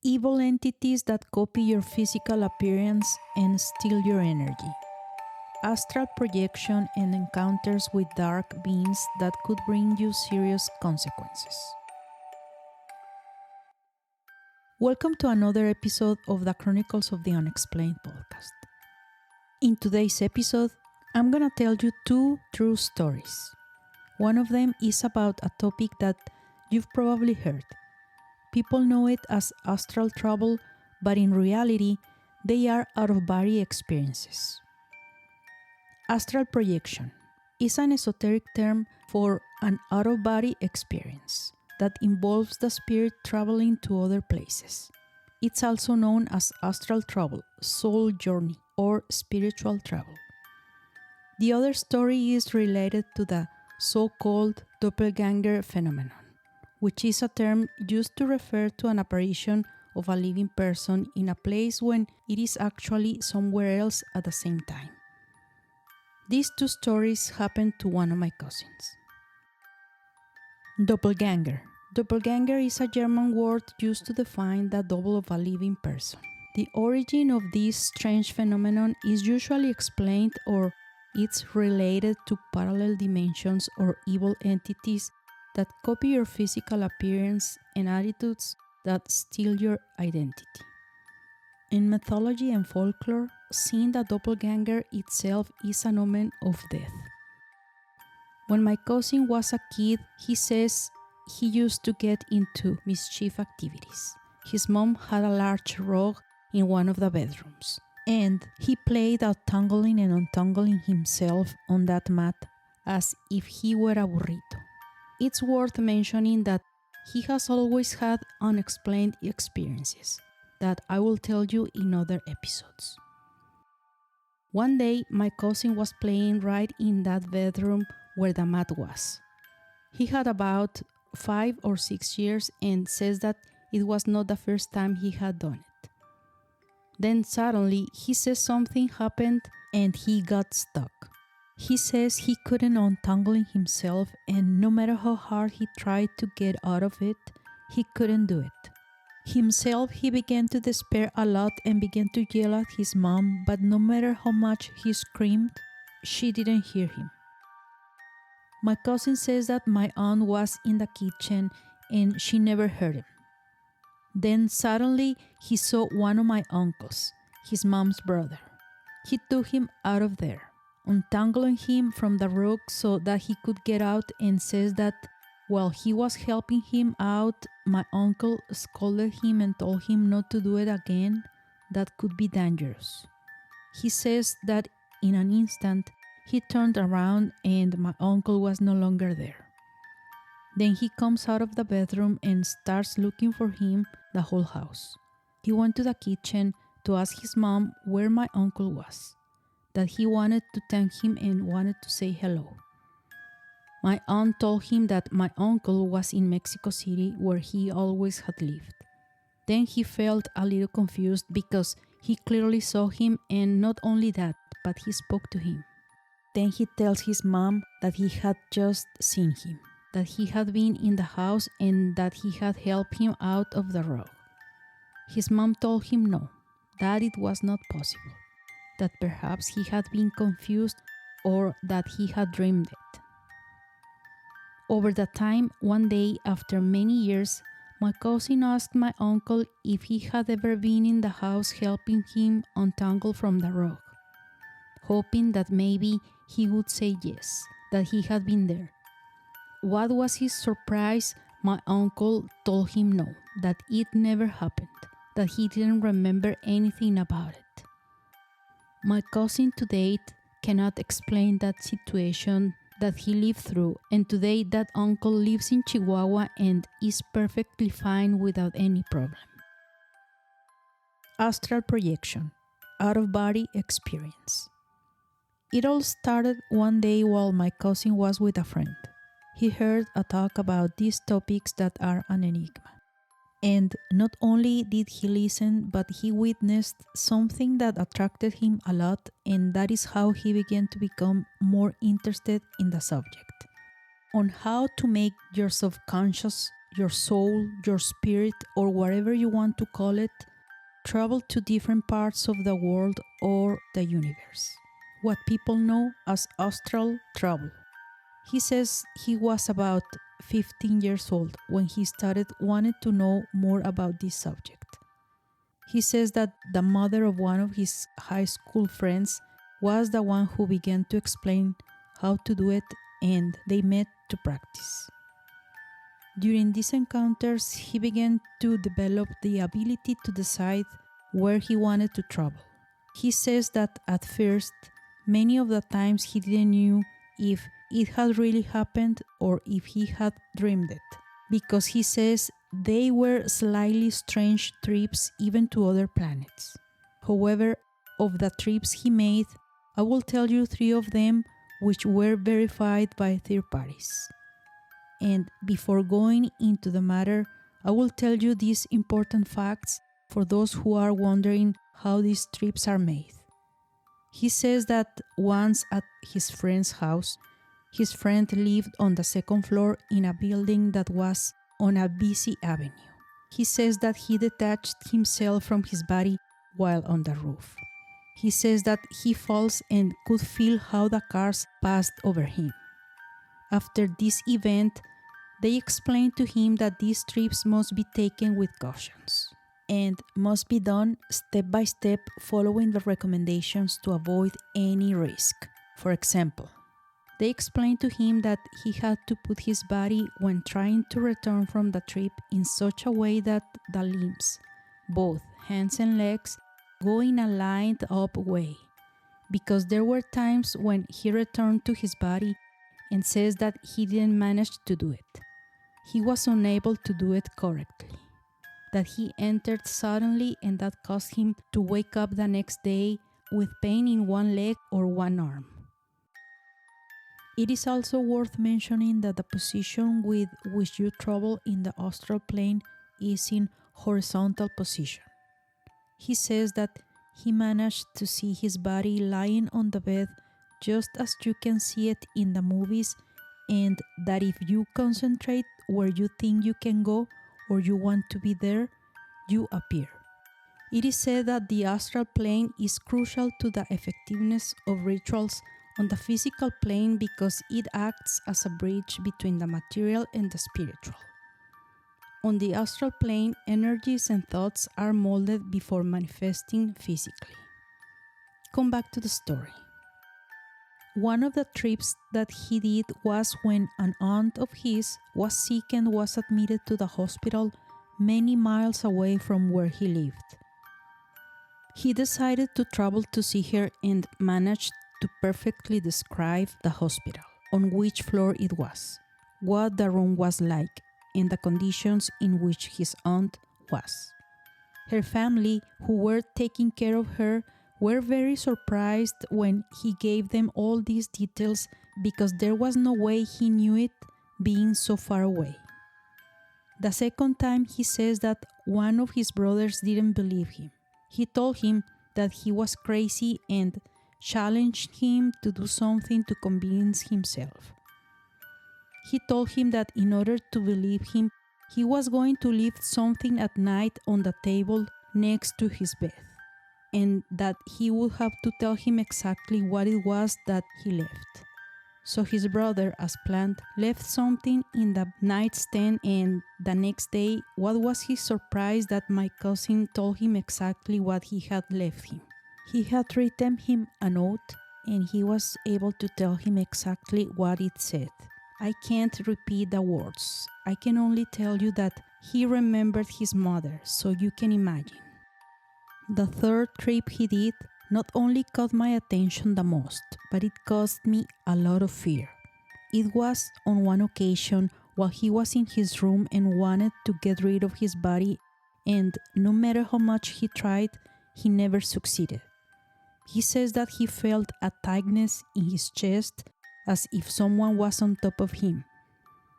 evil entities that copy your physical appearance and steal your energy, astral projection and encounters with dark beings that could bring you serious consequences. Welcome to another episode of the Chronicles of the Unexplained podcast. In today's episode, I'm gonna tell you two true stories. One of them is about a topic that you've probably heard. People know it as astral travel, but in reality, they are out-of-body experiences. Astral projection is an esoteric term for an out-of-body experience that involves the spirit traveling to other places. It's also known as astral travel, soul journey, or spiritual travel. The other story is related to the so-called doppelganger phenomenon, which is a term used to refer to an apparition of a living person in a place when it is actually somewhere else at the same time. These two stories happened to one of my cousins. Doppelganger. Doppelganger is a German word used to define the double of a living person. The origin of this strange phenomenon is usually explained or it's related to parallel dimensions or evil entities that copy your physical appearance and attitudes that steal your identity. In mythology and folklore, seeing the doppelganger itself is an omen of death. When my cousin was a kid, he says he used to get into mischief activities. His mom had a large rug in one of the bedrooms, and he played untangling and untangling himself on that mat as if he were a burrito. It's worth mentioning that he has always had unexplained experiences that I will tell you in other episodes. One day, my cousin was playing right in that bedroom where the mat was. He had about 5 or 6 years and says that it was not the first time he had done it. Then suddenly, he says something happened and he got stuck. He says he couldn't untangle himself, and no matter how hard he tried to get out of it, he couldn't do it. Himself, he began to despair a lot and began to yell at his mom, but no matter how much he screamed, she didn't hear him. My cousin says that my aunt was in the kitchen and she never heard him. Then suddenly, he saw one of my uncles, his mom's brother. He took him out of there, untangling him from the rug so that he could get out, and says that while he was helping him out, my uncle scolded him and told him not to do it again. That could be dangerous. He says that in an instant, he turned around and my uncle was no longer there. Then he comes out of the bedroom and starts looking for him the whole house. He went to the kitchen to ask his mom where my uncle was, that he wanted to thank him and wanted to say hello. My aunt told him that my uncle was in Mexico City where he always had lived. Then he felt a little confused because he clearly saw him, and not only that, but he spoke to him. Then he tells his mom that he had just seen him, that he had been in the house and that he had helped him out of the rug. His mom told him no, that it was not possible, that perhaps he had been confused or that he had dreamed it. Over the time, one day after many years, my cousin asked my uncle if he had ever been in the house helping him untangle from the rug, hoping that maybe he would say yes, that he had been there. What was his surprise? My uncle told him no, that it never happened, that he didn't remember anything about it. My cousin to date cannot explain that situation that he lived through, and today that uncle lives in Chihuahua and is perfectly fine without any problem. Astral projection, out-of-body experience. It all started one day while my cousin was with a friend. He heard a talk about these topics that are an enigma. And not only did he listen, but he witnessed something that attracted him a lot, and that is how he began to become more interested in the subject. On how to make your subconscious your soul, your spirit, or whatever you want to call it, travel to different parts of the world or the universe, what people know as astral travel. He says he was about 15 years old when he started wanting to know more about this subject. He says that the mother of one of his high school friends was the one who began to explain how to do it, and they met to practice. During these encounters, he began to develop the ability to decide where he wanted to travel. He says that at first, many of the times he didn't know if it had really happened or if he had dreamed it, because he says they were slightly strange trips even to other planets. However, of the trips he made, I will tell you 3 of them which were verified by third parties. And before going into the matter, I will tell you these important facts for those who are wondering how these trips are made. He says that once at his friend's house, his friend lived on the second floor in a building that was on a busy avenue. He says that he detached himself from his body while on the roof. He says that he falls and could feel how the cars passed over him. After this event, they explained to him that these trips must be taken with cautions and must be done step by step, following the recommendations to avoid any risk. For example, they explained to him that he had to put his body when trying to return from the trip in such a way that the limbs, both hands and legs, go in a lined up way, because there were times when he returned to his body and says that he didn't manage to do it. He was unable to do it correctly, that he entered suddenly and that caused him to wake up the next day with pain in one leg or one arm. It is also worth mentioning that the position with which you travel in the astral plane is in horizontal position. He says that he managed to see his body lying on the bed just as you can see it in the movies, and that if you concentrate where you think you can go or you want to be there, you appear. It is said that the astral plane is crucial to the effectiveness of rituals on the physical plane because it acts as a bridge between the material and the spiritual. On the astral plane, energies and thoughts are molded before manifesting physically. Come back to the story. One of the trips that he did was when an aunt of his was sick and was admitted to the hospital many miles away from where he lived. He decided to travel to see her and managed to perfectly describe the hospital, on which floor it was, what the room was like, and the conditions in which his aunt was. Her family, who were taking care of her, were very surprised when he gave them all these details because there was no way he knew it, being so far away. The second time he says that one of his brothers didn't believe him. He told him that he was crazy and challenged him to do something to convince himself. He told him that in order to believe him, he was going to leave something at night on the table next to his bed, and that he would have to tell him exactly what it was that he left. So his brother, as planned, left something in the nightstand, and the next day, what was his surprise that my cousin told him exactly what he had left him. He had written him a note, and he was able to tell him exactly what it said. I can't repeat the words. I can only tell you that he remembered his mother, so you can imagine. The third trip he did not only caught my attention the most, but it caused me a lot of fear. It was on one occasion while he was in his room and wanted to get rid of his body, and no matter how much he tried, he never succeeded. He says that he felt a tightness in his chest as if someone was on top of him.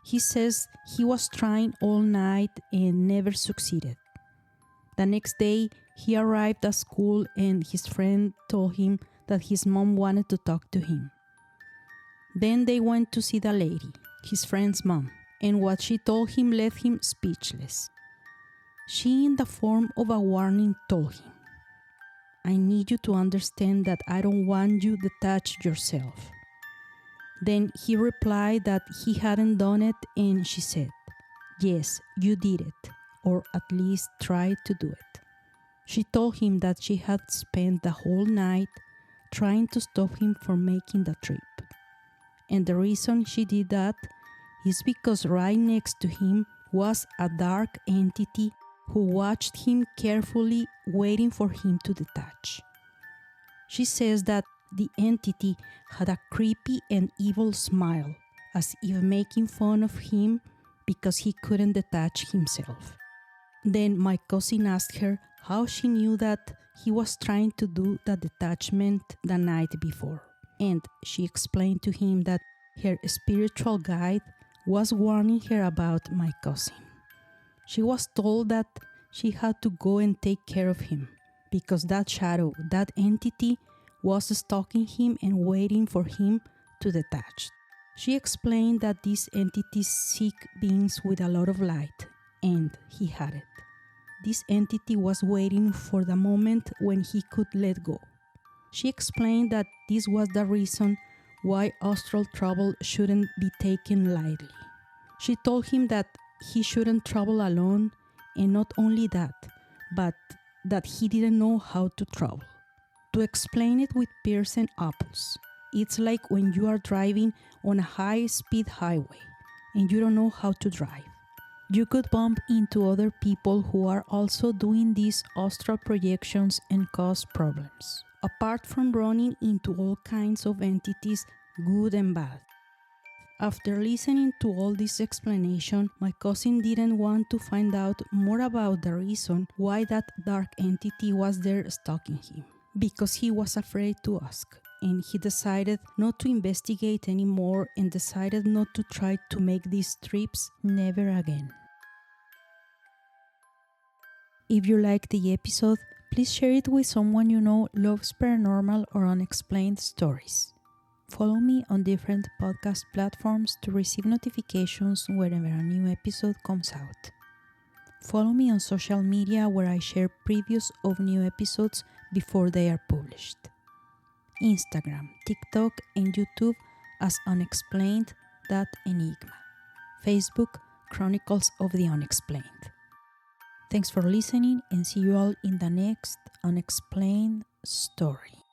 He says he was trying all night and never succeeded. The next day, he arrived at school and his friend told him that his mom wanted to talk to him. Then they went to see the lady, his friend's mom. and what she told him left him speechless. She, in the form of a warning, told him, "I need you to understand that I don't want you to touch yourself." Then he replied that he hadn't done it, and she said, "Yes, you did it, or at least tried to do it." She told him that she had spent the whole night trying to stop him from making the trip. And the reason she did that is because right next to him was a dark entity who watched him carefully, waiting for him to detach. She says that the entity had a creepy and evil smile, as if making fun of him because he couldn't detach himself. Then my cousin asked her how she knew that he was trying to do the detachment the night before. And she explained to him that her spiritual guide was warning her about my cousin. She was told that she had to go and take care of him because that shadow, that entity, was stalking him and waiting for him to detach. She explained that these entities seek beings with a lot of light, and he had it. This entity was waiting for the moment when he could let go. She explained that this was the reason why astral travel shouldn't be taken lightly. She told him that he shouldn't travel alone, and not only that, but that he didn't know how to travel. To explain it with pears and apples, it's like when you are driving on a high-speed highway and you don't know how to drive. You could bump into other people who are also doing these astral projections and cause problems, apart from running into all kinds of entities, good and bad. After listening to all this explanation, my cousin didn't want to find out more about the reason why that dark entity was there stalking him, because he was afraid to ask, and he decided not to investigate anymore and decided not to try to make these trips never again. If you liked the episode, please share it with someone you know loves paranormal or unexplained stories. Follow me on different podcast platforms to receive notifications whenever a new episode comes out. Follow me on social media where I share previews of new episodes before they are published. Instagram, TikTok, and YouTube as unexplained.enigma. Facebook, Chronicles of the Unexplained. Thanks for listening, and see you all in the next unexplained story.